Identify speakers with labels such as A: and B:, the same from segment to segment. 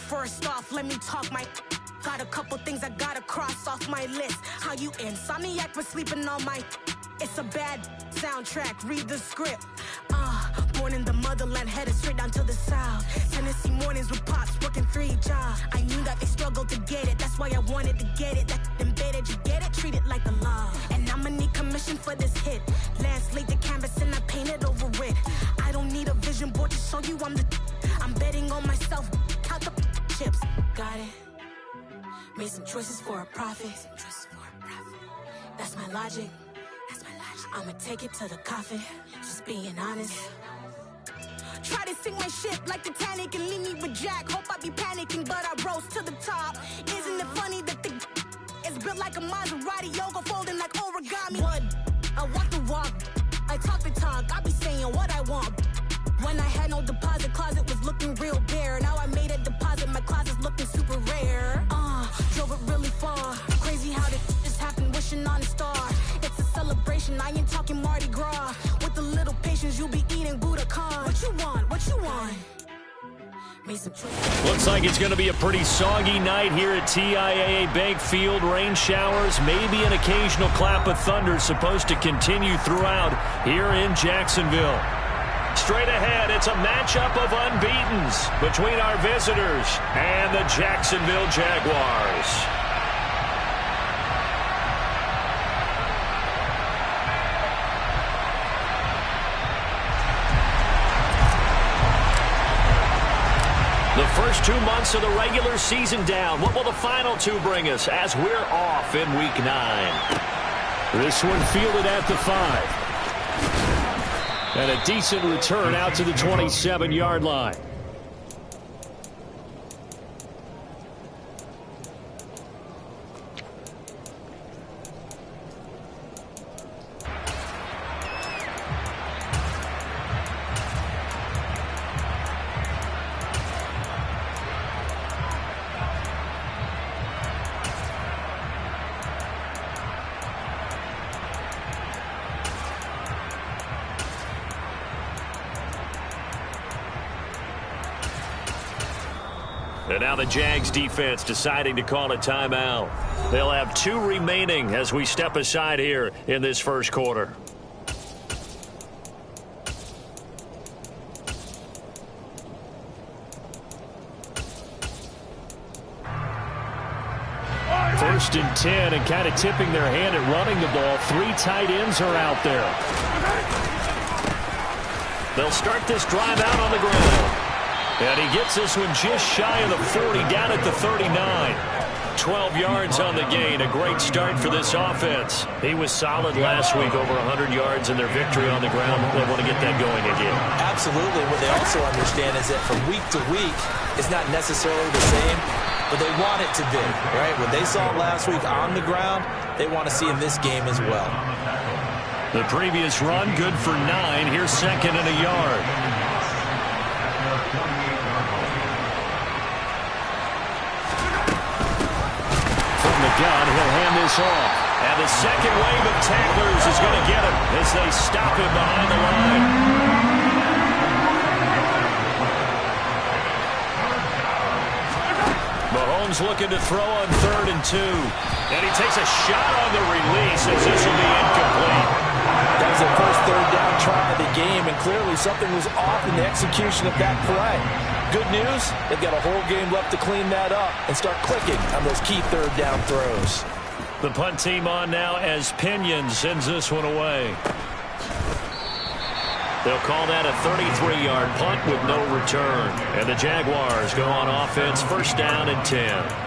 A: First off, let me talk my. Got a couple things I gotta cross off my list. How you insomniac for sleeping on my. It's a bad soundtrack, read the script. Born in the motherland, headed straight down to the south. Tennessee mornings with pops, working 3 jobs. I knew that they struggled to get it, that's why I wanted to get it. That embedded, you get it, treat it like a law. And I'ma need commission for this hit. Last laid the canvas and I painted over it. I don't need a vision board to show you I'm betting on myself, count the chips. Got it. Made some choices for a profit. That's my logic. I'ma take it to the coffin, just being honest. Try to sink my ship like Titanic and leave me with Jack. Hope I be panicking, but I rose to the top. Isn't it funny that the is built like a Maserati, yoga folding like origami? What? I walk the walk, I talk the talk, I be saying what I want. When I had no deposit, closet was looking real bare. Now I made a deposit, my closet's looking super rare. Drove it really far. Crazy how this just happened, wishing on a star. It's a celebration, I ain't talking Mardi Gras. With a little patience, you'll be eating Budokan. What you want? What you want?
B: Looks like it's going to be a pretty soggy night here at TIAA Bank Field. Rain showers, maybe an occasional clap of thunder supposed to continue throughout here in Jacksonville. Straight ahead, it's a matchup of unbeatens between our visitors and the Jacksonville Jaguars. The first 2 months of the regular season down. What will the final 2 bring us as we're off in Week 9? This one fielded at the 5. And a decent return out to the 27-yard line. And now the Jags defense deciding to call a timeout. They'll have 2 remaining as we step aside here in this first quarter. First and 10, and kind of tipping their hand at running the ball. 3 tight ends are out there. They'll start this drive out on the ground. And he gets this one just shy of the 40, down at the 39. 12 yards on the gain. A great start for this offense. He was solid last week, over 100 yards in their victory on the ground. They want to get that going again.
C: Absolutely. What they also understand is that from week to week, it's not necessarily the same, but they want it to be, right? What they saw last week on the ground, they want to see in this game as well.
B: The previous run, good for 9. Here's second and a yard. Gun, he'll hand this off. And the second wave of tacklers is going to get him as they stop him behind the line. Mahomes looking to throw on 3rd and 2. And he takes a shot on the release as this will be incomplete.
C: That was the first 3rd down try of the game, and clearly something was off in the execution of that play. Good news, they've got a whole game left to clean that up and start clicking on those key 3rd down throws.
B: The punt team on now as Pinion sends this one away. They'll call that a 33-yard punt with no return. And the Jaguars go on offense, first down and 10.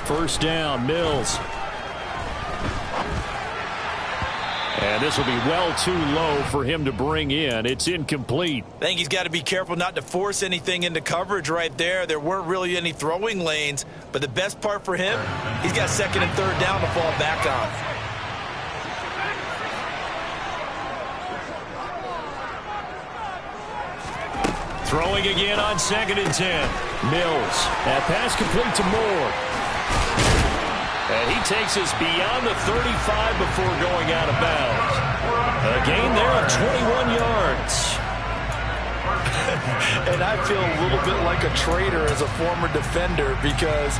B: First down, Mills. And this will be well too low for him to bring in. It's incomplete.
C: I think he's got to be careful not to force anything into coverage right there. There weren't really any throwing lanes, but the best part for him, he's got second and third down to fall back on.
B: Throwing again on 2nd and 10. Mills. That pass complete to Moore. And he takes us beyond the 35 before going out of bounds. A gain there of 21 yards.
C: And I feel a little bit like a traitor as a former defender because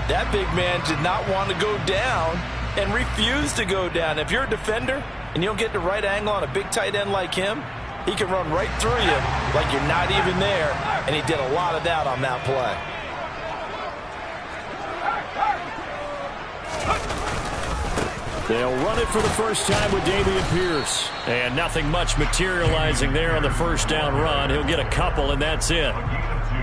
C: that big man did not want to go down and refused to go down. If you're a defender and you don't get the right angle on a big tight end like him, he can run right through you like you're not even there, and he did a lot of that on that play.
B: They'll run it for the first time with Dameon Pierce. And nothing much materializing there on the first down run. He'll get a couple, and that's it.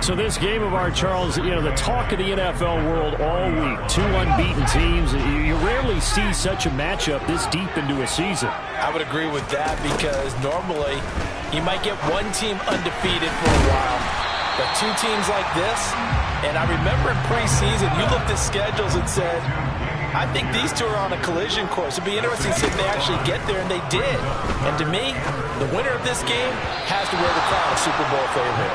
B: So this game of our, Charles, you know, the talk of the NFL world all week. Two unbeaten teams. You rarely see such a matchup this deep into a season.
C: I would agree with that because normally you might get one team undefeated for a while. But two teams like this, and I remember in preseason, you looked at schedules and said, I think these two are on a collision course. It'd be interesting to see if they actually get there, and they did. And to me, the winner of this game has to wear the crown of Super Bowl favorite.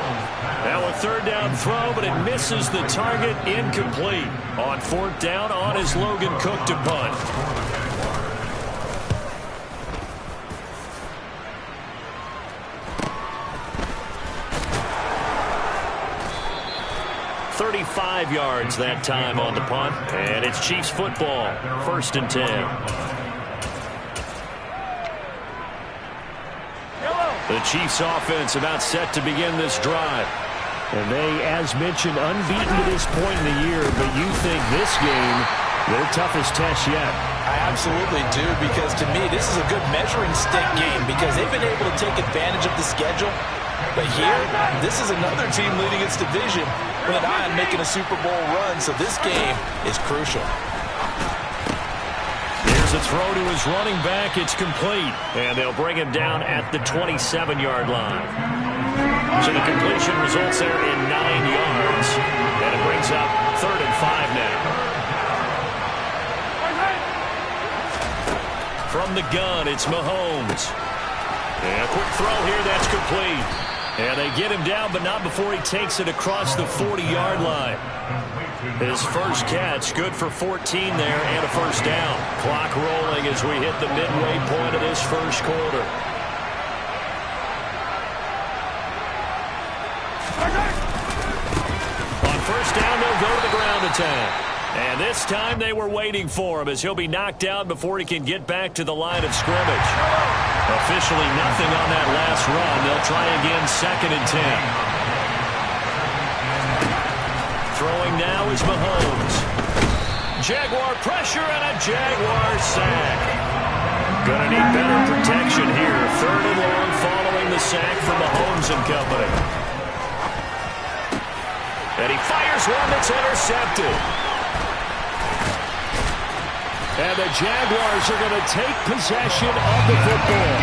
B: Now a third down throw, but it misses the target, incomplete. On 4th down, on is Logan Cook to punt. .35 yards that time on the punt, and it's Chiefs football, 1st and 10. The Chiefs offense about set to begin this drive. And they, as mentioned, unbeaten to this point in the year, but you think this game, their toughest test yet.
C: I absolutely do, because to me, this is a good measuring stick game because they've been able to take advantage of the schedule. But here, this is another team leading its division with an eye on making a Super Bowl run, so this game is crucial.
B: Here's a throw to his running back. It's complete, and they'll bring him down at the 27-yard line. So the completion results there in 9 yards, and it brings up 3rd and 5 now. From the gun, it's Mahomes. And a quick throw here, that's complete. And they get him down, but not before he takes it across the 40-yard line. His first catch, good for 14 there, and a first down. Clock rolling as we hit the midway point of this first quarter. On first down, they'll go to the ground attack. And this time they were waiting for him as he'll be knocked out before he can get back to the line of scrimmage. Officially nothing on that last run. They'll try again 2nd and 10. Throwing now is Mahomes. Jaguar pressure and a Jaguar sack. Gonna need better protection here. 3rd and long following the sack from Mahomes and company. And he fires one that's intercepted. And the Jaguars are going to take possession of the football.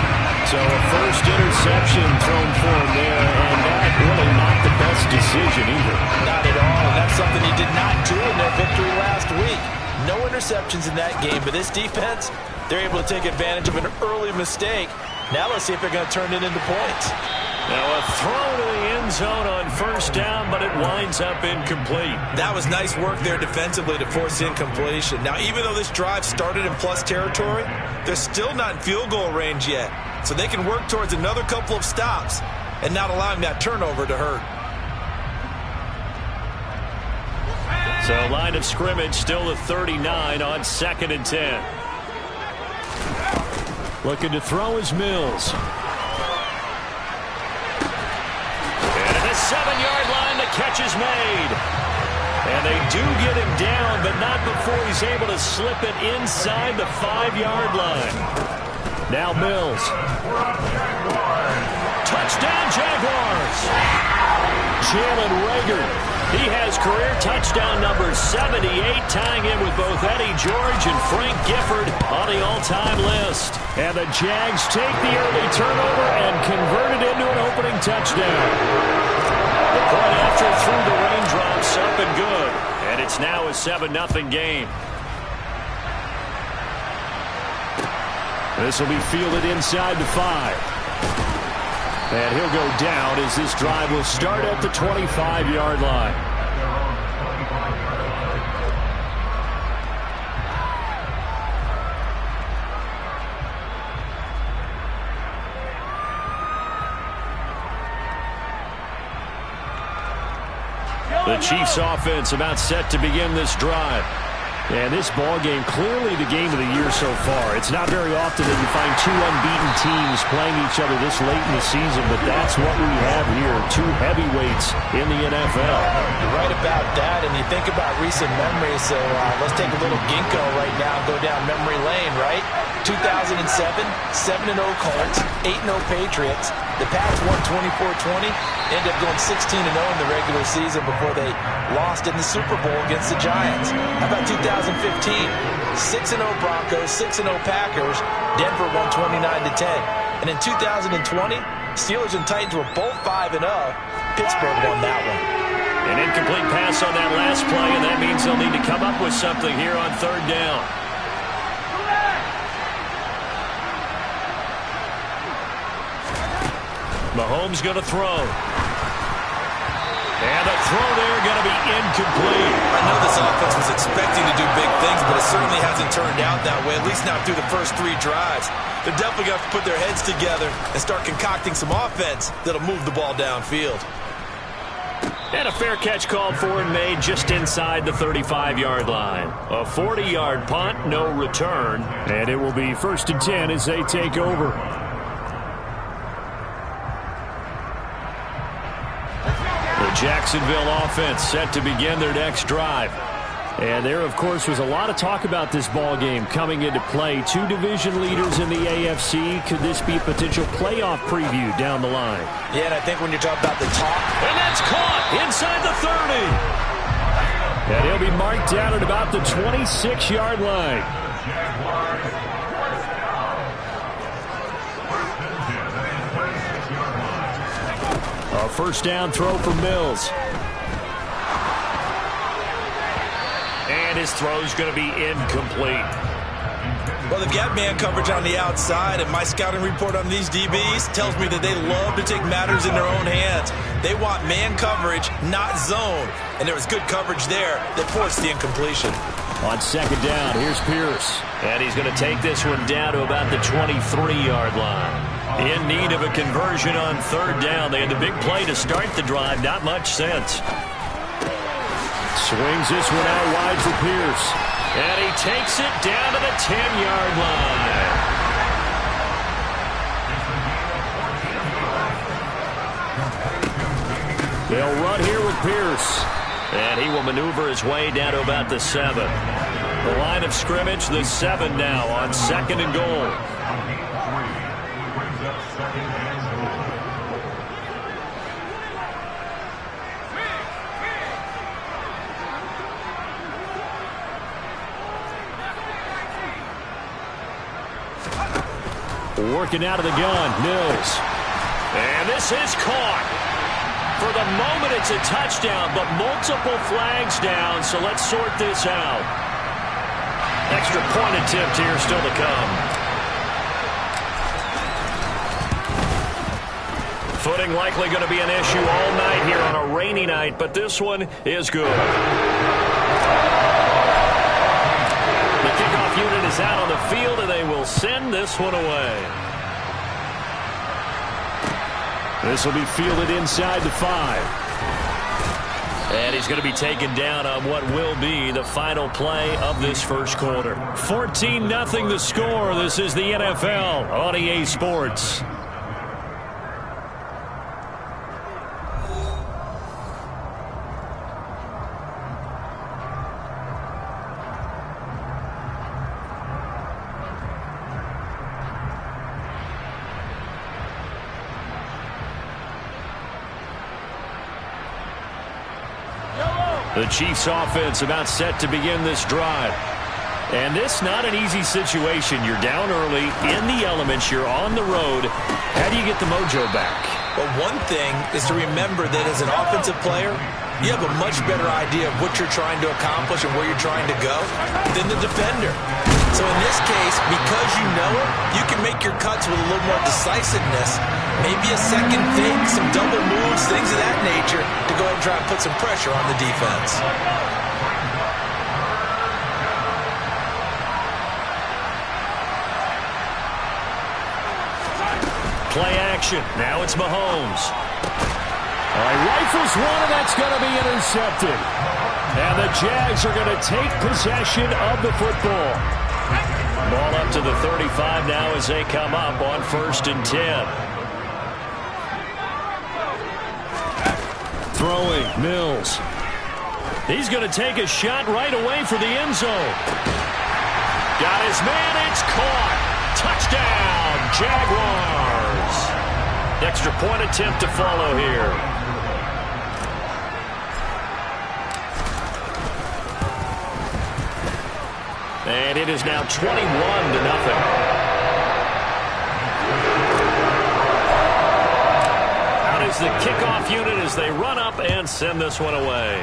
B: So a first interception thrown for him there, and that really not the best decision either.
C: Not at all, and that's something he did not do in their victory last week. No interceptions in that game, but this defense, they're able to take advantage of an early mistake. Now let's see if they're going to turn it into points.
B: Now a throw to the end zone on first down, but it winds up incomplete.
C: That was nice work there defensively to force incompletion. Now, even though this drive started in plus territory, they're still not in field goal range yet. So they can work towards another couple of stops and not allowing that turnover to hurt.
B: So line of scrimmage still the 39 on 2nd and 10. Looking to throw is Mills. 7-yard line, the catch is made. And they do get him down, but not before he's able to slip it inside the 5-yard line. Now Mills. Touchdown, Jaguars. Jalen Reagor He has career touchdown number 78, tying in with both Eddie George and Frank Gifford on the all-time list. And the Jags take the early turnover and convert it into an opening touchdown. The point after through the raindrops, up and good. And it's now a 7-0 game. This will be fielded inside the 5. And he'll go down as this drive will start at the 25-yard line. The Chiefs offense about set to begin this drive. And this ball game, clearly the game of the year so far. It's not very often that you find two unbeaten teams playing each other this late in the season, but that's what we have here, two heavyweights in the NFL.
C: You're right about that, and you think about recent memories, so let's take a little ginkgo right now and go down memory lane, right? 2007, 7-0 Colts, 8-0 Patriots. The Pats won 24-20, ended up going 16-0 in the regular season before they lost in the Super Bowl against the Giants. How about 2015? 6-0 Broncos, 6-0 Packers. Denver won 29-10. And in 2020, Steelers and Titans were both 5-0. Pittsburgh won that one.
B: An incomplete pass on that last play, and that means they'll need to come up with something here on third down. Mahomes going to throw. And the throw there going to be incomplete.
D: I know this offense was expecting to do big things, but it certainly hasn't turned out that way, at least not through the first 3 drives. They're definitely going to have to put their heads together and start concocting some offense that'll move the ball downfield.
B: And a fair catch called for and made just inside the 35-yard line. A 40-yard punt, no return. And it will be 1st and 10 as they take over. Jacksonville offense set to begin their next drive. And there, of course, was a lot of talk about this ball game coming into play. 2 division leaders in the AFC. Could this be a potential playoff preview down the line?
C: Yeah, and I think when you're talking about the top.
B: And that's caught inside the 30. And he'll be marked down at about the 26-yard line. A first down throw for Mills. And his throw's going to be incomplete.
D: Well, they've got man coverage on the outside, and my scouting report on these DBs tells me that they love to take matters in their own hands. They want man coverage, not zone. And there was good coverage there that forced the incompletion.
B: On second down, here's Pierce. And he's going to take this one down to about the 23-yard line. In need of a conversion on third down. They had the big play to start the drive. Not much sense. Swings this one out wide for Pierce. And he takes it down to the 10-yard line. They'll run here with Pierce. And he will maneuver his way down to about the 7. The line of scrimmage, the 7 now on 2nd and goal. Working out of the gun, Mills. And this is caught. For the moment, it's a touchdown, but multiple flags down, so let's sort this out. Extra point attempt here still to come. Footing likely going to be an issue all night here on a rainy night, but this one is good. The kickoff unit is out on the field, and they will send this one away. This will be fielded inside the 5. And he's going to be taken down on what will be the final play of this first quarter. 14-0 the score. This is the NFL on EA Sports. The Chiefs offense about set to begin this drive. And this not an easy situation. You're down early, in the elements, you're on the road. How do you get the mojo back?
D: Well, one thing is to remember that as an offensive player, you have a much better idea of what you're trying to accomplish and where you're trying to go than the defender. So in this case, because you know it, you can make your cuts with a little more decisiveness. Maybe a second fake, some double moves, things of that nature to go ahead and try and put some pressure on the defense.
B: Play action. Now it's Mahomes. He rifles one, and that's going to be intercepted. And the Jags are going to take possession of the football. Ball up to the 35 now as they come up on 1st and 10. Throwing, Mills. He's going to take a shot right away for the end zone. Got his man, it's caught. Touchdown, Jaguars. Extra point attempt to follow here. And it is now 21-0. Out is the kickoff unit as they run up and send this one away.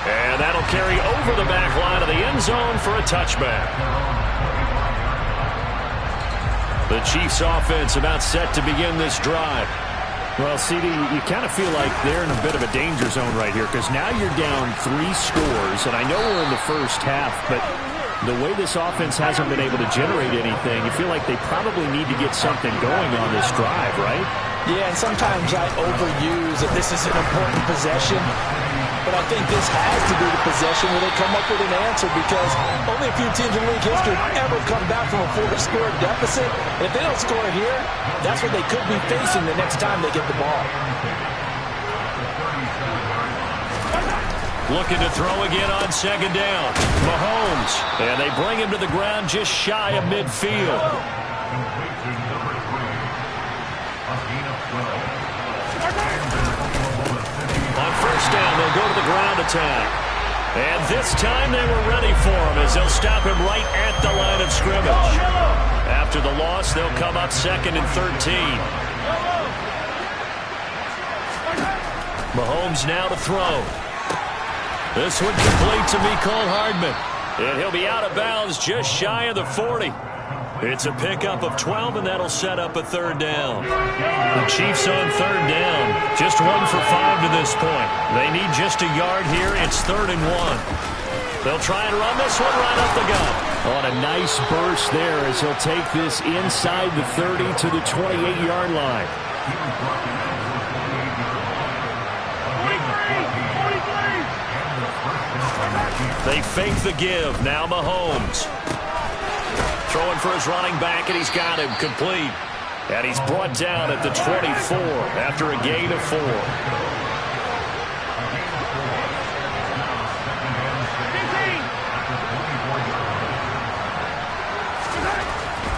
B: And that'll carry over the back line of the end zone for a touchback. The Chiefs offense about set to begin this drive.
E: Well, CD, you kind of feel like they're in a bit of a danger zone right here because now you're down 3 scores, and I know we're in the first half, but the way this offense hasn't been able to generate anything, you feel like they probably need to get something going on this drive, right?
C: Yeah, and sometimes I overuse that this is an important possession. But I think this has to be the possession where they come up with an answer because only a few teams in league history ever come back from a 4-score deficit. And if they don't score here, that's what they could be facing the next time they get the ball.
B: Looking to throw again on 2nd down. Mahomes. And they bring him to the ground just shy of midfield. On 1st down, they'll go to the ground attack. And this time they were ready for him as they'll stop him right at the line of scrimmage. After the loss, they'll come up 2nd and 13. Mahomes now to throw. This one complete to Mecole Hardman. And he'll be out of bounds just shy of the 40. It's a pickup of 12, and that'll set up a 3rd down. The Chiefs on 3rd down. Just 1 for 5 to this point. They need just a yard here. It's 3rd and 1. They'll try and run this one right up the gut.
E: On a nice burst there as he'll take this inside the 30 to the 28-yard line.
B: They fake the give. Now Mahomes. Throwing for his running back, and he's got him complete. And he's brought down at the 24 after a gain of 4.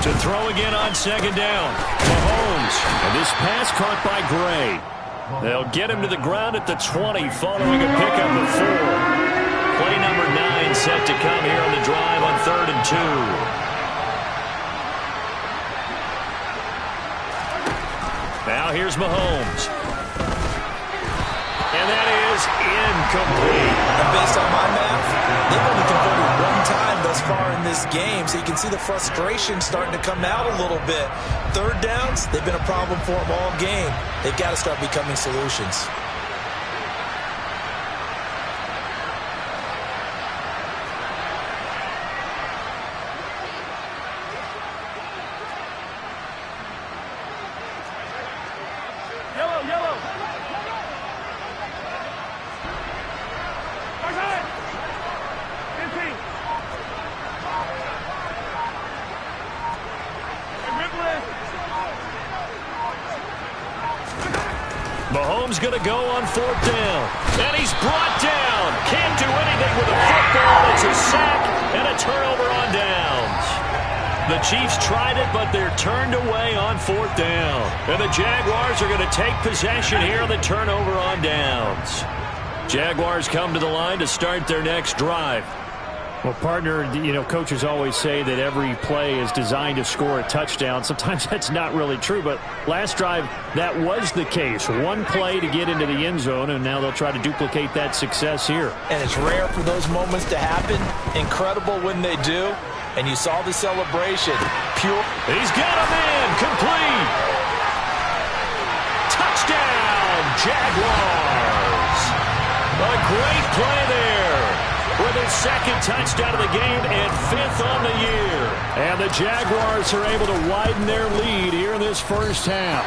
B: To throw again on 2nd down. Mahomes. And this pass caught by Gray. They'll get him to the ground at the 20 following a pickup of 4. Play number 9 set to come here on the drive on 3rd and 2. Now here's Mahomes. And that is incomplete.
D: And based on my math, they've only converted 1 time thus far in this game, so you can see the frustration starting to come out a little bit. 3rd downs, they've been a problem for them all game. They've got to start becoming solutions.
B: Mahomes going to go on 4th down. And he's brought down. Can't do anything with the football. It's a sack and a turnover on downs. The Chiefs tried it, but they're turned away on 4th down. And the Jaguars are going to take possession here on the turnover on downs. Jaguars come to the line to start their next drive.
E: Well, partner, coaches always say that every play is designed to score a touchdown. Sometimes that's not really true, but last drive, that was the case. One play to get into the end zone, and now they'll try to duplicate that success here.
C: And it's rare for those moments to happen. Incredible when they do. And you saw the celebration. Pure.
B: He's got a man. Complete. Touchdown, Jaguars. A great play there. With his 2nd touchdown of the game and 5th on the year. And the Jaguars are able to widen their lead here in this first half.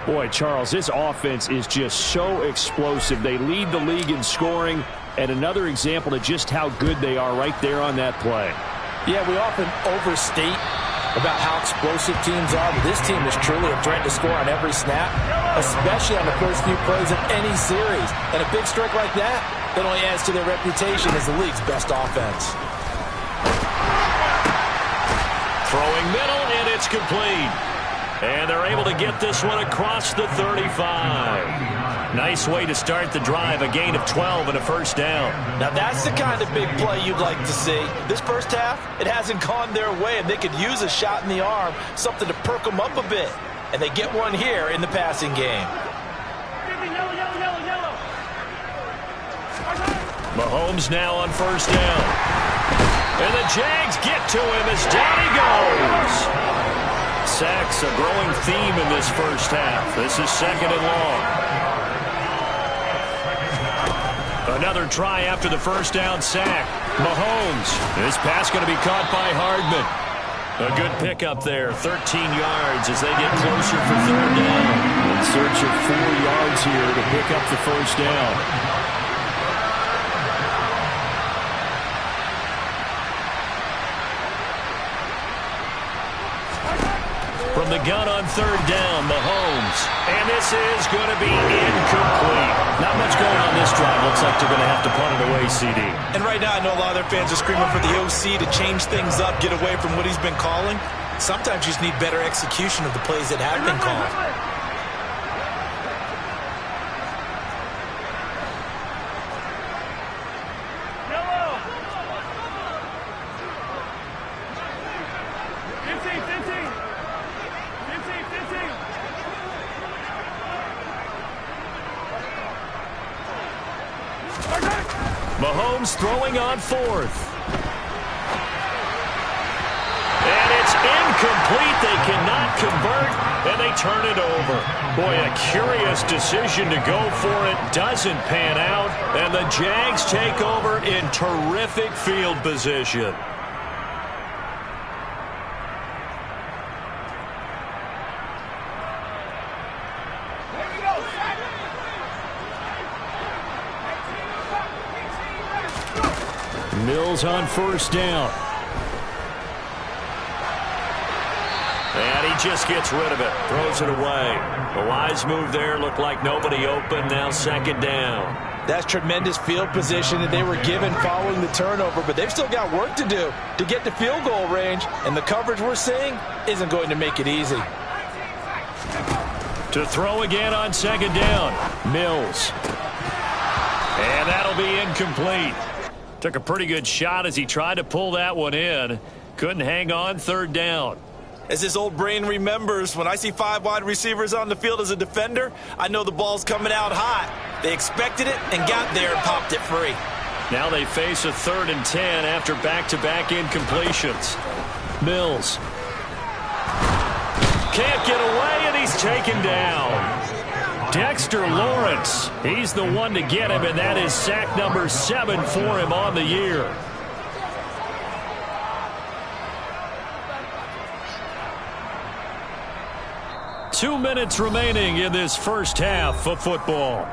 E: Boy, Charles, this offense is just so explosive. They lead the league in scoring, and another example of just how good they are right there on that play.
C: Yeah, we often overstate about how explosive teams are, but this team is truly a threat to score on every snap, especially on the first few plays of any series. And a big strike like that only adds to their reputation as the league's best offense.
B: Throwing middle, and it's complete. And they're able to get this one across the 35. Nice way to start the drive, a gain of 12 and a first down.
C: Now that's the kind of big play you'd like to see. This first half, it hasn't gone their way, and they could use a shot in the arm, something to perk them up a bit. And they get one here in the passing game.
B: Mahomes now on first down. And the Jags get to him as down he goes. Sacks a growing theme in this first half. This is 2nd and long. Another try after the first down sack. Mahomes. This pass going to be caught by Hardman. A good pickup there. 13 yards as they get closer for 3rd down.
E: In search of 4 yards here to pick up the first down.
B: From the gun on 3rd down, Mahomes. And this is going to be incomplete. Not much going on this drive. Looks like they're going to have to punt it away, CD.
D: And right now, I know a lot of their fans are screaming for the OC to change things up, get away from what he's been calling. Sometimes you just need better execution of the plays that have been called.
B: Mahomes throwing on 4th. And it's incomplete. They cannot convert, and they turn it over. Boy, a curious decision to go for it. Doesn't pan out, and the Jags take over in terrific field position. Mills on first down. And he just gets rid of it. Throws it away. A wise move there. Looked like nobody open. Now 2nd down.
C: That's tremendous field position that they were given following the turnover, but they've still got work to do to get to field goal range, and the coverage we're seeing isn't going to make it easy.
B: To throw again on 2nd down. Mills. And that'll be incomplete. Took a pretty good shot as he tried to pull that one in. Couldn't hang on 3rd down.
D: As his old brain remembers, when I see 5 wide receivers on the field as a defender, I know the ball's coming out hot. They expected it and got there and popped it free.
B: Now they face a 3rd and 10 after back-to-back incompletions. Mills. Can't get away, and he's taken down. Dexter Lawrence, he's the one to get him, and that is sack number 7 for him on the year. Two minutes remaining in this first half of football.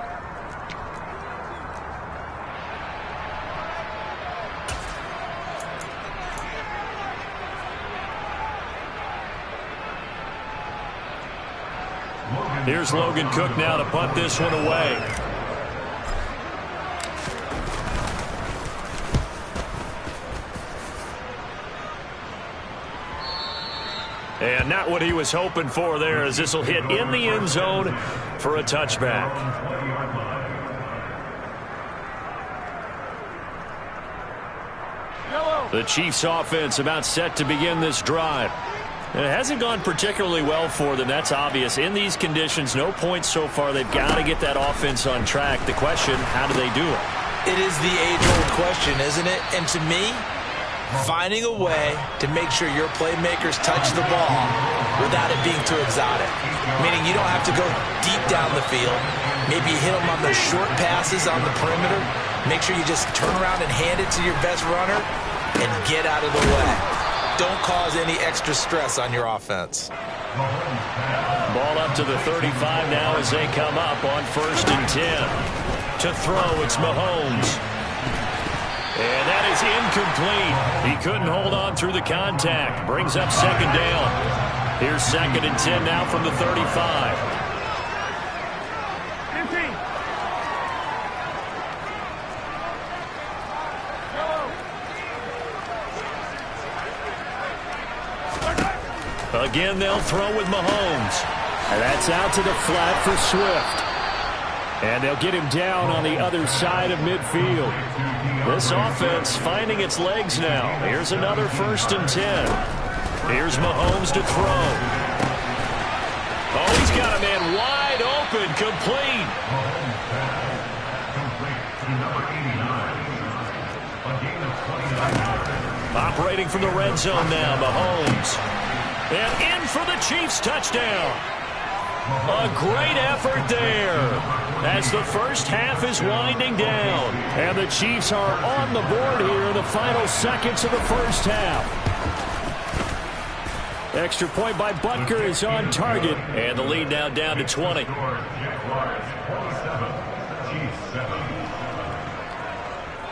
B: Here's Logan Cook now to punt this one away. And not what he was hoping for there, as this will hit in the end zone for a touchback. The Chiefs offense about set to begin this drive. And it hasn't gone particularly well for them. That's obvious. In these conditions, no points so far. They've got to get that offense on track. The question, how do they do it?
D: It is the age-old question, isn't it? And to me, finding a way to make sure your playmakers touch the ball without it being too exotic. Meaning you don't have to go deep down the field. Maybe you hit them on those short passes on the perimeter. Make sure you just turn around and hand it to your best runner and get out of the way. Don't cause any extra stress on your offense.
B: Ball up to the 35 now as they come up on 1st and 10. To throw, it's Mahomes. And that is incomplete. He couldn't hold on through the contact. Brings up 2nd down. Here's 2nd and 10 now from the 35. Again, they'll throw with Mahomes.
E: And that's out to the flat for Swift. And they'll get him down on the other side of midfield.
B: This offense finding its legs now. Here's another 1st and 10. Here's Mahomes to throw. Oh, he's got a man wide open, complete. Operating from the red zone now, Mahomes. And in for the Chiefs touchdown. A great effort there as the first half is winding down.
E: And the Chiefs are on the board here in the final seconds of the first half. Extra point by Butker is on target.
B: And the lead now down to 20.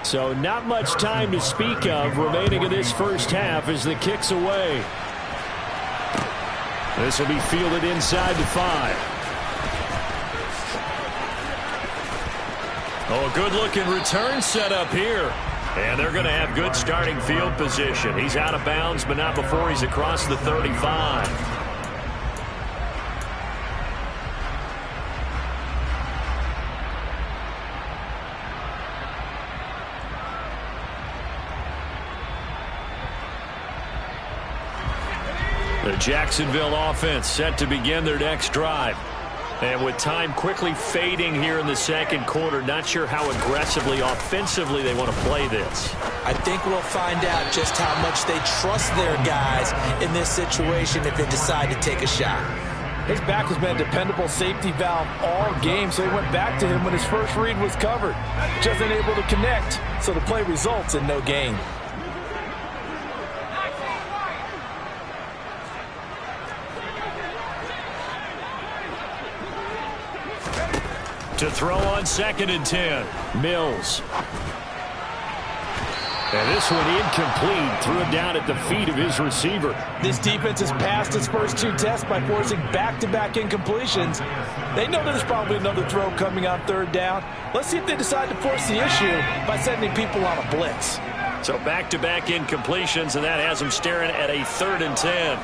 E: So not much time to speak of remaining in this first half as the kick's away. This will be fielded inside the 5.
B: Oh, good-looking return set up here. And they're going to have good starting field position. He's out of bounds, but not before he's across the 35. The Jacksonville offense set to begin their next drive. And with time quickly fading here in the second quarter, not sure how aggressively, offensively they want to play this.
D: I think we'll find out just how much they trust their guys in this situation if they decide to take a shot.
C: His back has been a dependable safety valve all game, so he went back to him when his first read was covered. Just unable to connect, so the play results in no gain.
B: To throw on 2nd and 10.
E: Mills. And this one incomplete. Threw it down at the feet of his receiver.
C: This defense has passed its first 2 tests by forcing back-to-back incompletions. They know there's probably another throw coming on 3rd down. Let's see if they decide to force the issue by sending people on a blitz.
B: So back-to-back incompletions, and that has them staring at a 3rd and 10.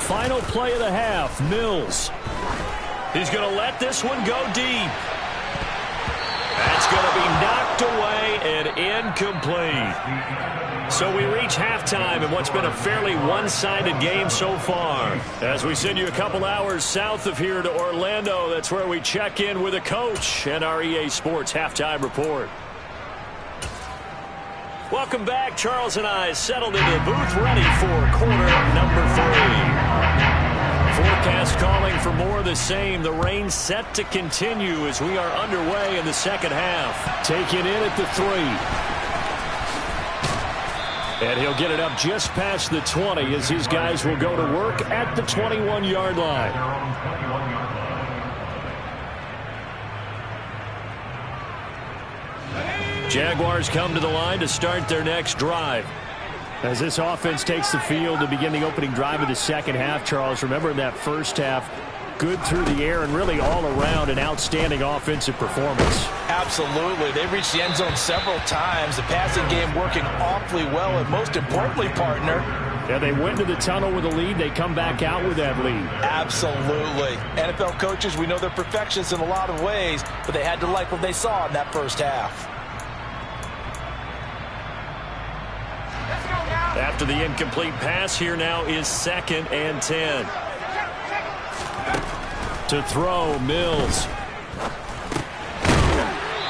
E: Final play of the half, Mills.
B: He's going to let this one go deep. That's going to be knocked away and incomplete. So we reach halftime in what's been a fairly one-sided game so far. As we send you a couple hours south of here to Orlando, that's where we check in with a coach and our EA Sports Halftime Report. Welcome back. Charles and I settled into the booth ready for quarter number 3. Forecast calling for more of the same. The rain set to continue as we are underway in the second half.
E: Taken in at the 3. And he'll get it up just past the 20 as his guys will go to work at the 21-yard line.
B: Jaguars come to the line to start their next drive.
E: As this offense takes the field to begin the opening drive of the second half, Charles, remember in that first half, good through the air and really all around an outstanding offensive performance.
C: Absolutely. They've reached the end zone several times. The passing game working awfully well, and most importantly, partner,
E: Yeah, they went to the tunnel with a lead. They come back out with that lead.
C: Absolutely. NFL coaches, we know they're perfectionists in a lot of ways, but they had to like what they saw in that first half.
B: After the incomplete pass, here now is 2nd and 10. To throw, Mills.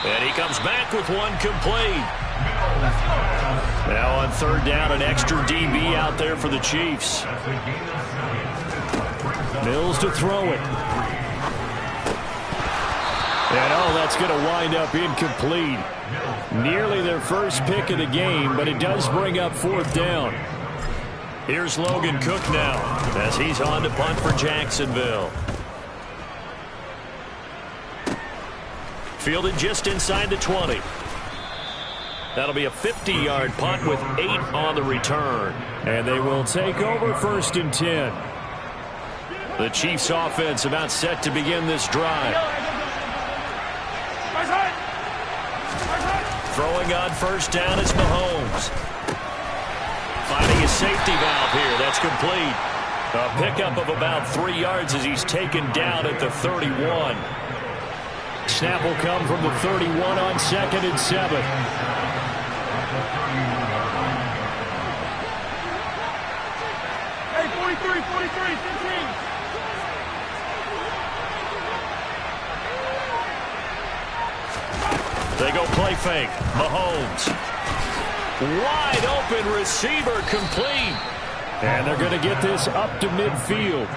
B: And he comes back with one complete. Now on 3rd down, an extra DB out there for the Chiefs. Mills to throw it. And that's going to wind up incomplete. Nearly their first pick of the game, but it does bring up 4th down. Here's Logan Cook now as he's on to punt for Jacksonville. Fielded just inside the 20. That'll be a 50-yard punt with 8 on the return. And they will take over 1st and 10. The Chiefs offense about set to begin this drive. Throwing on 1st down is Mahomes. Finding a safety valve here. That's complete. A pickup of about 3 yards as he's taken down at the 31. Snap will come from the 31 on 2nd and 7.
F: Hey, 43, 15.
B: They go play fake. Mahomes. Wide open receiver complete. And they're going to get this up to midfield.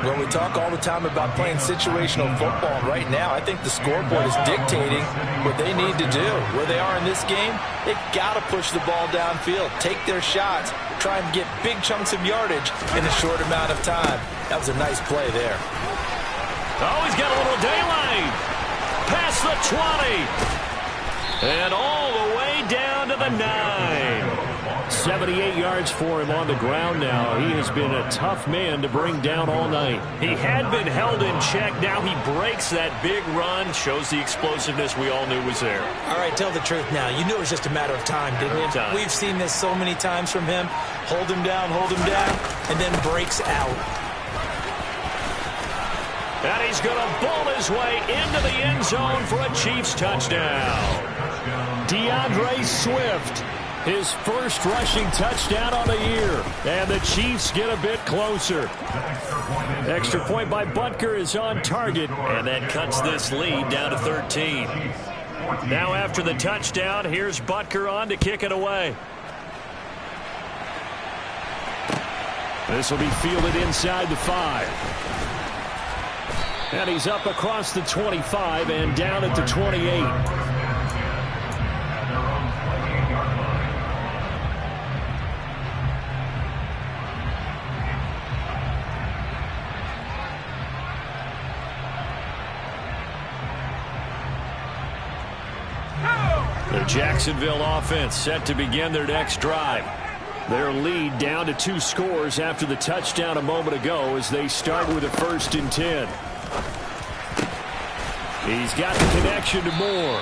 C: Well, we talk all the time about playing situational football. Right now, I think the scoreboard is dictating what they need to do. Where they are in this game, they've got to push the ball downfield, take their shots, try and get big chunks of yardage in a short amount of time. That was a nice play there.
B: Oh, he's got a little daylight. Past the 20. And all the way down to the 9.
E: 78 yards for him on the ground now. He has been a tough man to bring down all night.
B: He had been held in check. Now he breaks that big run. Shows the explosiveness we all knew was there.
G: All right, tell the truth now. You knew it was just a matter of time, didn't you? We've seen this so many times from him. Hold him down, and then breaks out.
B: And he's going to bull his way into the end zone for a Chiefs touchdown.
E: DeAndre Swift, his first rushing touchdown on the year. And the Chiefs get a bit closer. Extra point by Butker is on target.
B: And that cuts this lead down to 13. Now after the touchdown, here's Butker on to kick it away.
E: This will be fielded inside the 5. And he's up across the 25 and down at the 28.
B: The Jacksonville offense set to begin their next drive.
E: Their lead down to 2 scores after the touchdown a moment ago as they start with a 1st and 10. He's got the connection to Moore.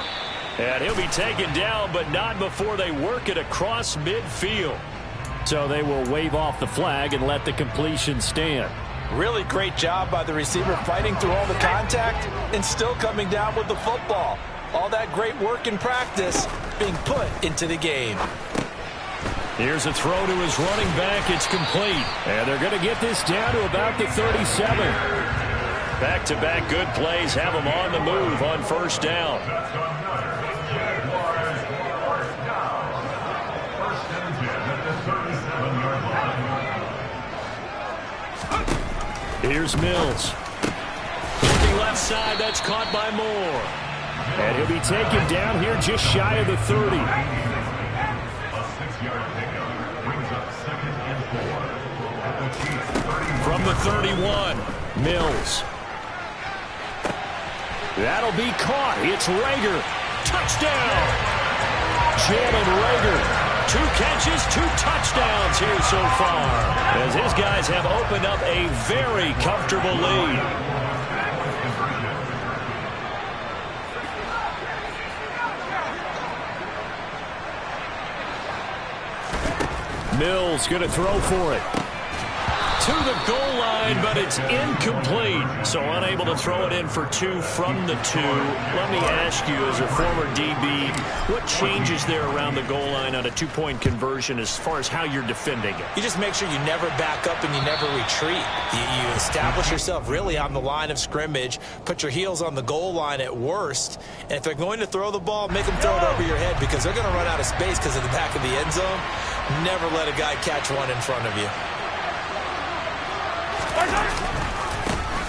B: And he'll be taken down, but not before they work it across midfield.
E: So they will wave off the flag and let the completion stand.
C: Really great job by the receiver fighting through all the contact and still coming down with the football. All that great work in practice being put into the game.
B: Here's a throw to his running back. It's complete.
E: And they're going to get this down to about the 37.
B: Back-to-back good plays have him on the move on 1st down.
E: Here's Mills.
B: Looking left side, that's caught by Moore.
E: And he'll be taken down here just shy of the 30.
B: From the 31,
E: Mills. That'll be caught. It's Rager.
B: touchdown!
E: Jalen Rager.
B: 2 catches, 2 touchdowns here so far, as his guys have opened up a very comfortable lead. Mills going to throw for it. To the goal line, but it's incomplete. So unable to throw it in for 2 from the 2. Let me ask you, as a former DB, what changes there around the goal line on a 2-point conversion as far as how you're defending it?
G: You just make sure you never back up and you never retreat. You establish yourself really on the line of scrimmage, put your heels on the goal line at worst, and if they're going to throw the ball, make them throw it over your head because they're going to run out of space because of the back of the end zone. Never let a guy catch one in front of you.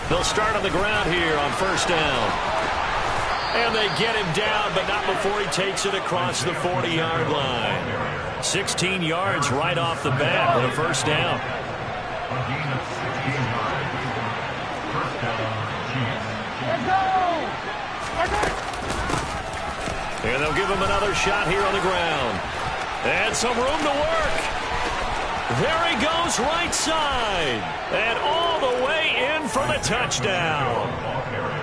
B: They'll start on the ground here on first down. And they get him down, but not before he takes it across the 40-yard line. 16 yards right off the bat with a first down. And they'll give him another shot here on the ground. And some room to work. There he goes right side. And all the way in for the touchdown.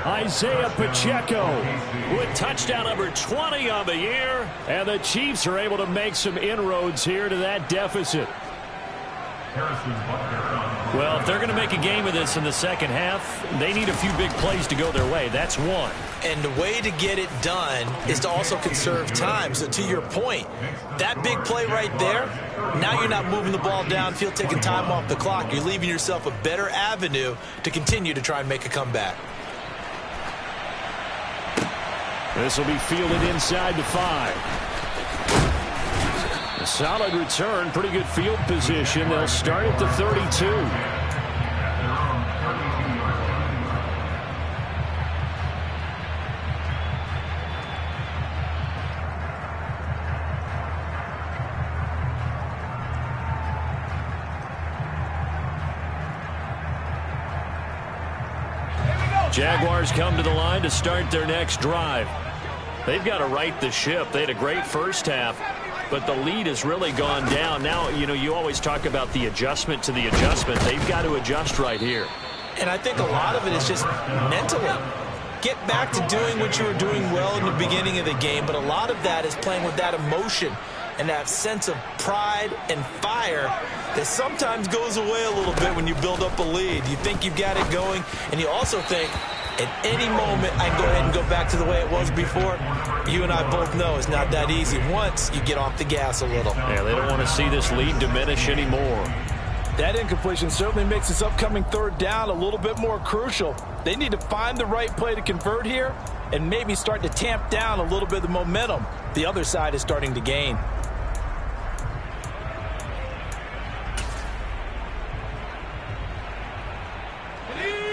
B: Isaiah Pacheco with touchdown number 20 on the year. And the Chiefs are able to make some inroads here to that deficit. Well, if they're going to make a game of this in the second half, they need a few big plays to go their way. That's one.
G: And the way to get it done is to also conserve time. So to your point, that big play right there, now you're not moving the ball downfield, taking time off the clock. You're leaving yourself a better avenue to continue to try and make a comeback.
B: This will be fielded inside the 5. A solid return, pretty good field position. They'll start at the 32. Jaguars come to the line to start their next drive. They've got to right the ship. They had a great first half, but the lead has really gone down. Now, you always talk about the adjustment to the adjustment. They've got to adjust right here.
G: And I think a lot of it is just mentally. Get back to doing what you were doing well in the beginning of the game, but a lot of that is playing with that emotion and that sense of pride and fire that sometimes goes away a little bit when you build up a lead. You think you've got it going, and you also think, at any moment, I can go ahead and go back to the way it was before. You and I both know it's not that easy once you get off the gas a little.
B: Yeah, they don't want to see this lead diminish anymore.
C: That incompletion certainly makes this upcoming third down a little bit more crucial. They need to find the right play to convert here and maybe start to tamp down a little bit of the momentum the other side is starting to gain.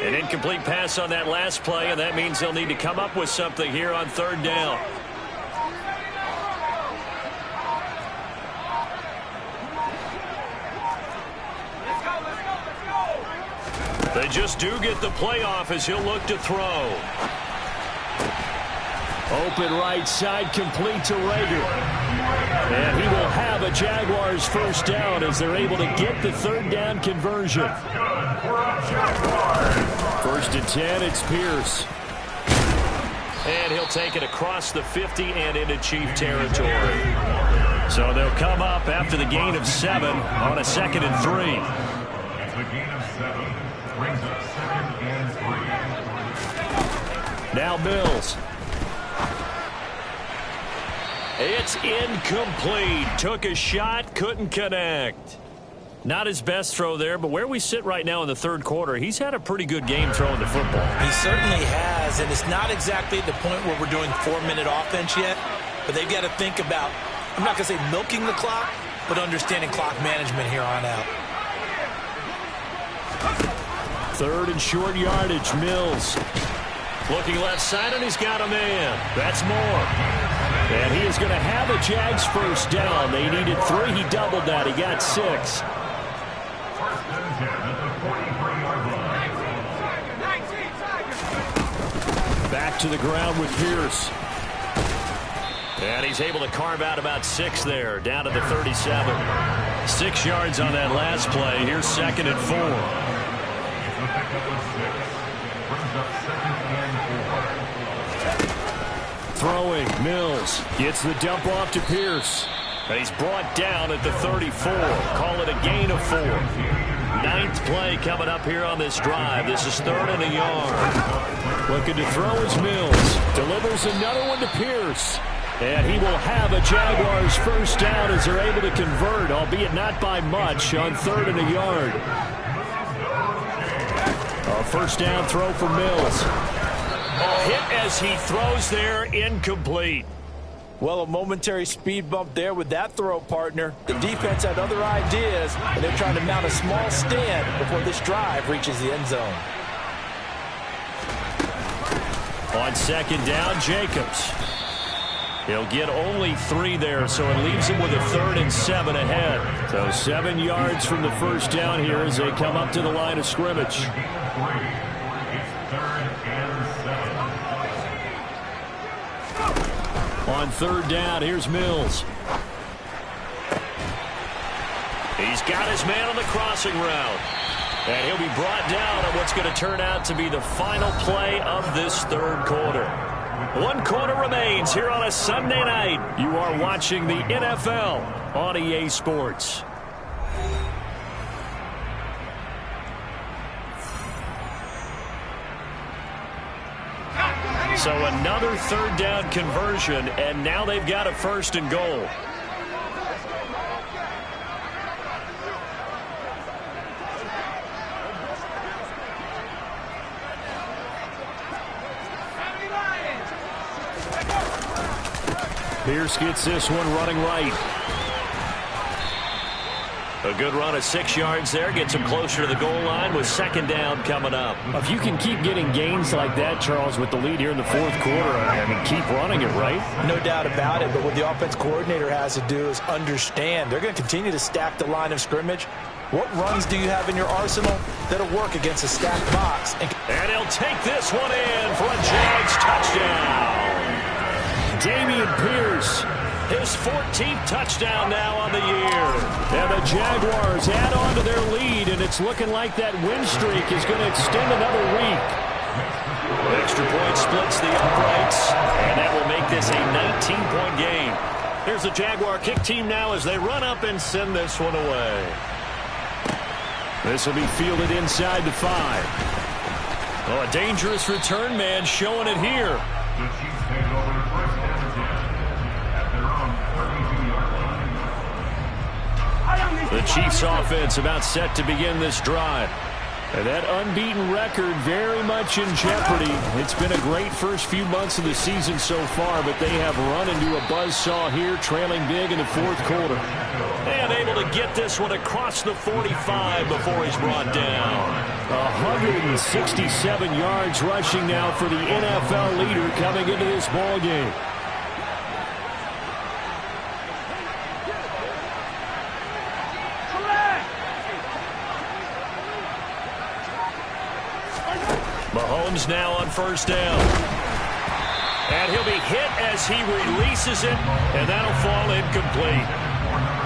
B: An incomplete pass on that last play, and that means they'll need to come up with something here on third down. They just do get the play off as he'll look to throw. Open right side, complete to Rager. And he will have a Jaguars first down as they're able to get the third down conversion. First and 10, it's Pierce. And he'll take it across the 50 and into Chief territory. So they'll come up after the gain of 7 on a 2nd and 3.
F: The gain of 7 brings up 2nd and 3.
B: Now Mills. It's incomplete. Took a shot, couldn't connect. Not his best throw there, but where we sit right now in the third quarter, he's had a pretty good game throwing the football.
G: He certainly has, and it's not exactly at the point where we're doing 4-minute offense yet, but they've got to think about, I'm not going to say milking the clock, but understanding clock management here on out.
B: Third and short yardage, Mills. Looking left side, and he's got a man. That's Moore. And he is going to have a Jags first down. They needed 3. He doubled that. He got 6. Back to the ground with Pierce. And he's able to carve out about 6 there, down to the 37. 6 yards on that last play. Here's 2nd and 4. Throwing, Mills gets the dump off to Pierce. And he's brought down at the 34. Call it a gain of 4. 9th play coming up here on this drive. This is 3rd and a yard. Looking to throw is Mills. Delivers another one to Pierce. And he will have a Jaguars first down as they're able to convert, albeit not by much, on 3rd and a yard. A first down throw for Mills. Hit as he throws there, incomplete.
C: Well, a momentary speed bump there with that throw, partner. The defense had other ideas, and they're trying to mount a small stand before this drive reaches the end zone.
B: On 2nd down, Jacobs. He'll get only 3 there, so it leaves him with a 3rd and 7 ahead. So 7 yards from the first down here as they come up to the line of scrimmage. On 3rd down, here's Mills. He's got his man on the crossing route. And he'll be brought down on what's going to turn out to be the final play of this 3rd quarter. 1 quarter remains here on a Sunday night. You are watching the NFL on EA Sports. So another 3rd down conversion, and now they've got a 1st and goal. Pierce gets this one running right. A good run of 6 yards there. Gets him closer to the goal line with 2nd down coming up.
E: If you can keep getting gains like that, Charles, with the lead here in the 4th quarter, I mean, keep running it, right?
C: No doubt about it, but what the offense coordinator has to do is understand they're going to continue to stack the line of scrimmage. What runs do you have in your arsenal that'll work against a stacked box?
B: And he'll take this one in for a Jags touchdown. Dameon Pierce, his 14th touchdown now on the year. And the Jaguars add on to their lead, and it's looking like that win streak is going to extend another week. Extra point splits the uprights, and that will make this a 19-point game. Here's the Jaguar kick team now as they run up and send this one away. This will be fielded inside the 5. Oh, a dangerous return man showing it here.
F: The Chiefs take over first and 10 at their own 32-yard line.
B: The Chiefs offense about set to begin this drive. And that unbeaten record very much in jeopardy. It's been a great first few months of the season so far, but they have run into a buzzsaw here, trailing big in the 4th quarter. And able to get this one across the 45 before he's brought down.
E: 167 yards rushing now for the NFL leader coming into this ball game.
B: Mahomes now on 1st down. And he'll be hit as he releases it, and that'll fall incomplete.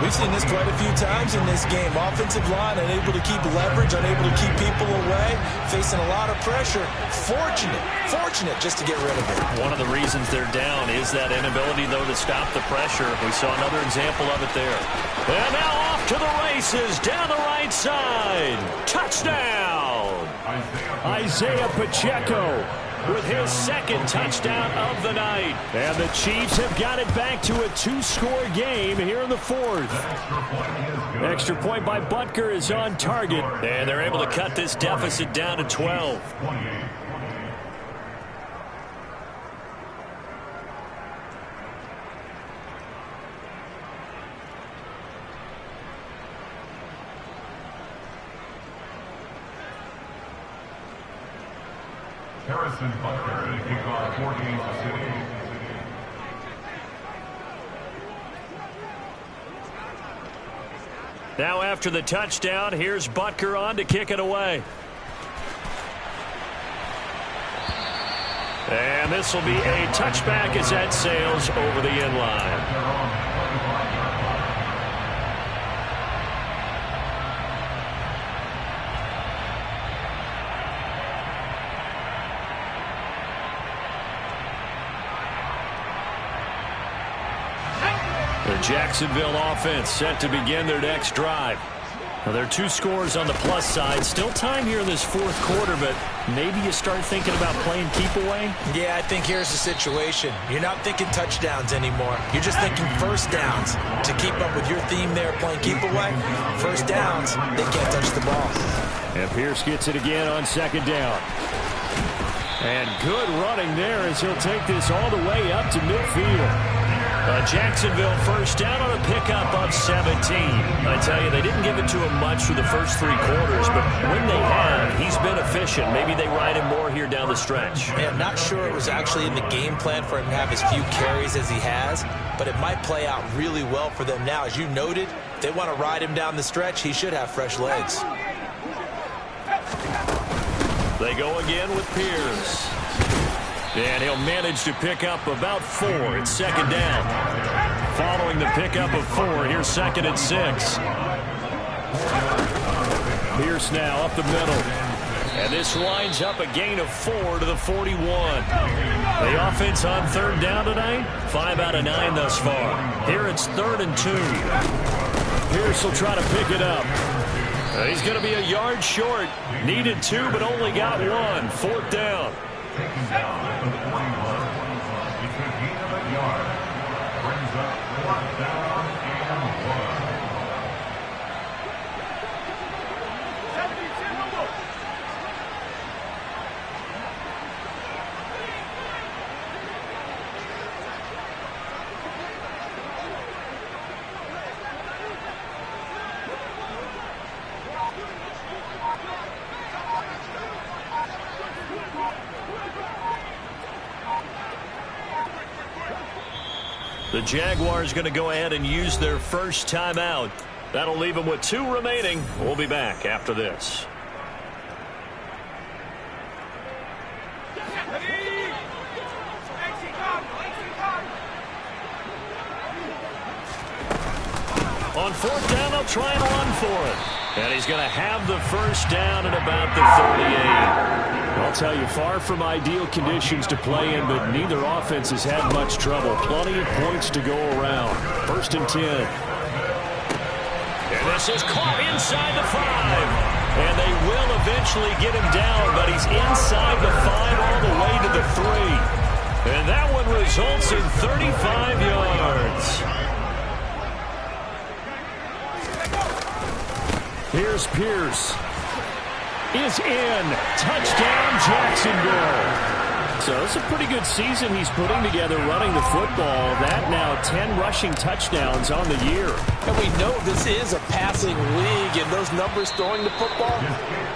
C: We've seen this quite a few times in this game. Offensive line unable to keep leverage, unable to keep people away, facing a lot of pressure. Fortunate just to get rid of it.
B: One of the reasons they're down is that inability, though, to stop the pressure. We saw another example of it there. And now off to the races, down the right side. Touchdown!
E: Isaiah Pacheco
B: with his 2nd touchdown of the night.
E: And the Chiefs have got it back to a 2-score game here in the 4th. Extra point by Butker is on target.
B: And they're able to cut this deficit down to 12.
F: Harrison Butker to kick off 4 Kansas City.
B: Now after the touchdown, here's Butker on to kick it away. And this will be a touchback as that sails over the end line. The Jacksonville offense set to begin their next drive. Well, there are 2 scores on the plus side. Still time here in this fourth quarter, but maybe you start thinking about playing keep away?
G: Yeah, I think here's the situation. You're not thinking touchdowns anymore. You're just thinking first downs. To keep up with your theme there, playing keep away, first downs, they can't touch the ball.
E: And Pierce gets it again on second down. And good running there as he'll take this all the way up to midfield.
B: Jacksonville first down on a pickup of 17. I tell you, they didn't give it to him much for the first 3 quarters, but when they have, he's been efficient. Maybe they ride him more here down the stretch.
G: Yeah, I'm not sure it was actually in the game plan for him to have as few carries as he has, but it might play out really well for them now. As you noted, if they want to ride him down the stretch, he should have fresh legs.
B: They go again with Pierce. And he'll manage to pick up about 4 at second down. Following the pickup of 4, here's 2nd and 6.
E: Pierce now up the middle.
B: And this winds up a gain of 4 to the 41. The offense on 3rd down tonight, 5 out of 9 thus far. Here it's 3rd and 2.
E: Pierce will try to pick it up.
B: He's going to be a yard short. Needed 2, but only got 1. 4th down.
F: Taking down at the 41. It's a gain of a yard. Brings up 4th down and 1.
B: The Jaguars going to go ahead and use their first timeout. That'll leave them with 2 remaining. We'll be back after this. On 4th down, they'll try and run for it. And he's going to have the first down at about the 38.
E: I'll tell you, far from ideal conditions to play in, but neither offense has had much trouble. Plenty of points to go around. 1st and 10.
B: And this is caught inside the 5. And they will eventually get him down, but he's inside the 5 all the way to the 3. And that one results in 35 yards.
E: Here's Pierce. Is in. Touchdown, Jacksonville. So it's a pretty good season he's putting together running the football. That now 10 rushing touchdowns on the year.
G: And we know this is a passing league, and those numbers throwing the football,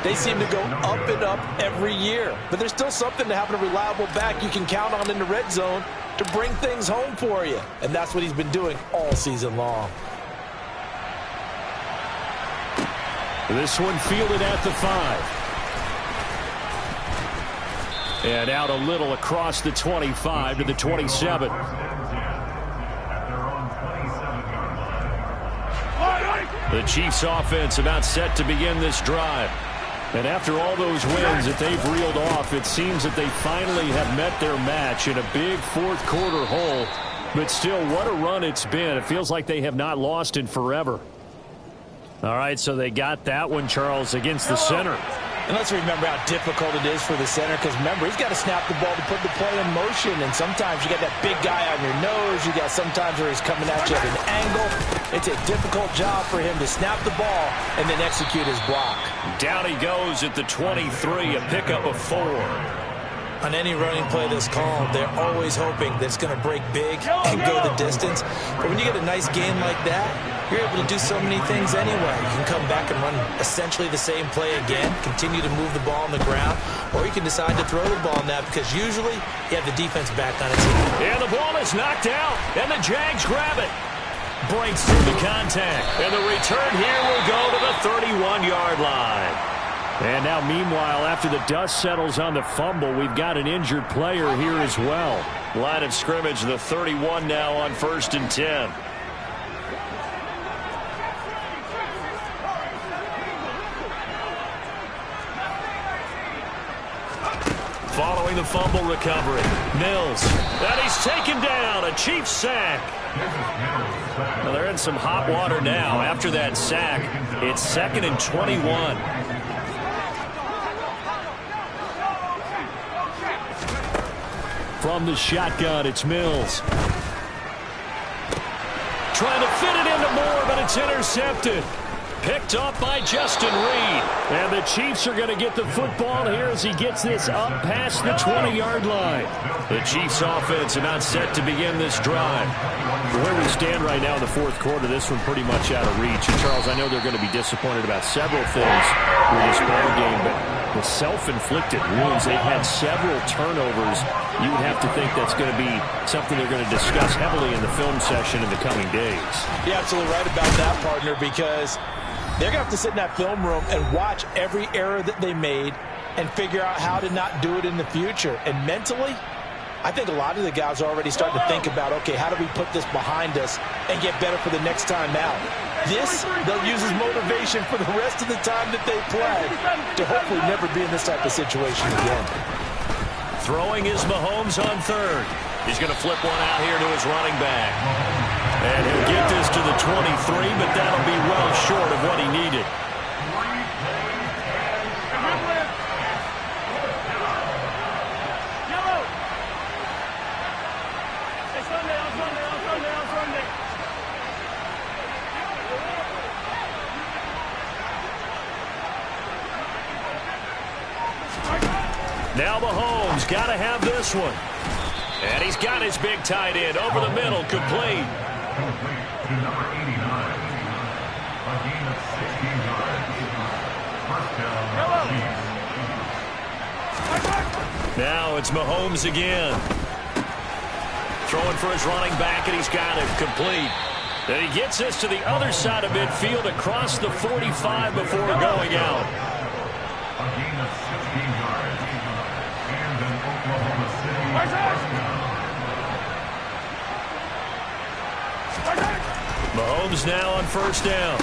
G: they seem to go up and up every year. But there's still something to having a reliable back you can count on in the red zone to bring things home for you. And that's what he's been doing all season long.
E: This one fielded at the 5. And out a little across the 25 to the 27. The Chiefs offense about set to begin this drive. And after all those wins that they've reeled off, it seems that they finally have met their match in a big 4th quarter hole. But still, what a run it's been. It feels like they have not lost in forever. All right, so they got that one, Charles, against the center.
G: And let's remember how difficult it is for the center, because remember, he's got to snap the ball to put the play in motion, and sometimes you got that big guy on your nose. You got sometimes where he's coming at you at an angle. It's a difficult job for him to snap the ball and then execute his block.
B: Down he goes at the 23, a pickup of 4.
G: On any running play that's called, they're always hoping that it's going to break big and go the distance. But when you get a nice game like that, you're able to do so many things anyway. You can come back and run essentially the same play again, continue to move the ball on the ground, or you can decide to throw the ball now because usually you have the defense back on its feet.
B: And the ball is knocked out, and the Jags grab it. Breaks through the contact, and the return here will go to the 31-yard line.
E: And now, meanwhile, after the dust settles on the fumble, we've got an injured player here as well.
B: Line of scrimmage, the 31 now on 1st and 10. following the fumble recovery. Mills, and he's taken down. A Chiefs sack. Well, they're in some hot water now. After that sack, it's 2nd and 21. From the shotgun, it's Mills. Trying to fit it into Moore, but it's intercepted. Picked off by Justin Reed. And the Chiefs are going to get the football here as he gets this up past the 20-yard line. The Chiefs offense about set to begin this drive. Where we stand right now in the fourth quarter, this one pretty much out of reach. And Charles, I know they're going to be disappointed about several things with this ball game, but the self-inflicted wounds, they've had several turnovers. You would have to think that's going to be something they're going to discuss heavily in the film session in the coming days.
G: You're absolutely right about that, partner, because they're going to have to sit in that film room and watch every error that they made and figure out how to not do it in the future. And mentally, I think a lot of the guys are already starting to think about, okay, how do we put this behind us and get better for the next time out? This, they'll use as motivation for the rest of the time that they play to hopefully never be in this type of situation again.
B: Throwing is Mahomes on third. He's going to flip one out here to his running back. And he'll get this to the 23, but that'll be well short of what he needed. Now Mahomes got to have this one. And he's got his big tight end over the middle, complete.
F: Complete to number 89. A gain of 16 yards. First down, Chiefs.
B: Now it's Mahomes again. Throwing for his running back, and he's got it complete. Then he gets this to the other side of midfield across the 45 before going out.
F: A gain of 16 yards. And an Oklahoma City first down.
B: Mahomes now on first down.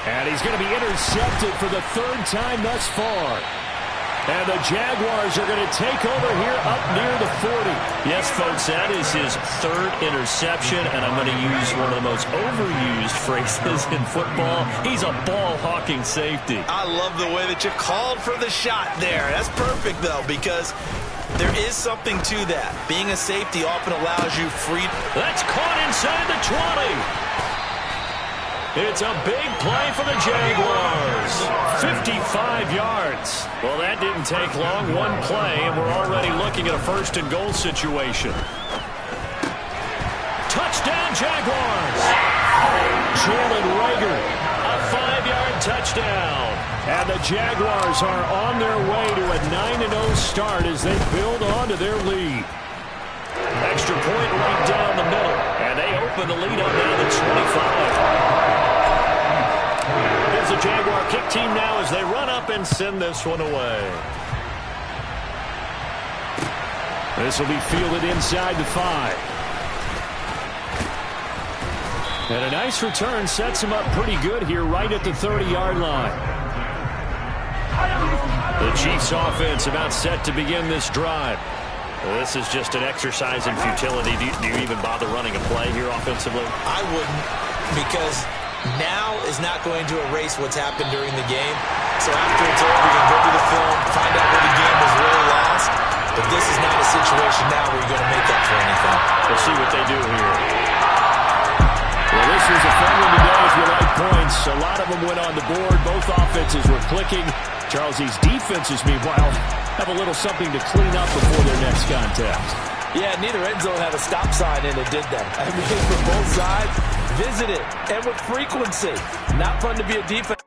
E: And he's going to be intercepted for the third time thus far. And the Jaguars are going to take over here up near the 40.
B: Yes, folks, that is his third interception, and I'm going to use one of the most overused phrases in football. He's a ball-hawking safety.
D: I love the way that you called for the shot there. That's perfect, though, because there is something to that. Being a safety often allows you free.
B: That's caught inside the 20. It's a big play for the Jaguars. 55 yards. Well, that didn't take long. One play, and we're already looking at a first-and-goal situation. Touchdown, Jaguars. Jalen Reagor, a 5-yard touchdown. And the Jaguars are on their way to a 9-0 start as they build on to their lead. Extra point right down the middle, and they open the lead up now to 25. Here's the Jaguar kick team now as they run up and send this one away. This will be fielded inside the 5. And a nice return sets him up pretty good here right at the 30-yard line. The Chiefs offense about set to begin this drive. Well, this is just an exercise in futility. Do you even bother running a play here offensively?
G: I wouldn't, because now is not going to erase what's happened during the game. So after it's over, you can go to the film, find out where the game was really lost. But this is not a situation now where you're going to make up for anything.
B: We'll see what they do here. Well, this was a fun one today if you like points. A lot of them went on the board. Both offenses were clicking. Charles, these defenses, meanwhile, have a little something to clean up before their next contest.
G: Yeah, neither end zone had a stop sign, and it did that. I mean, for both sides, visit it, and with frequency. Not fun to be a defense.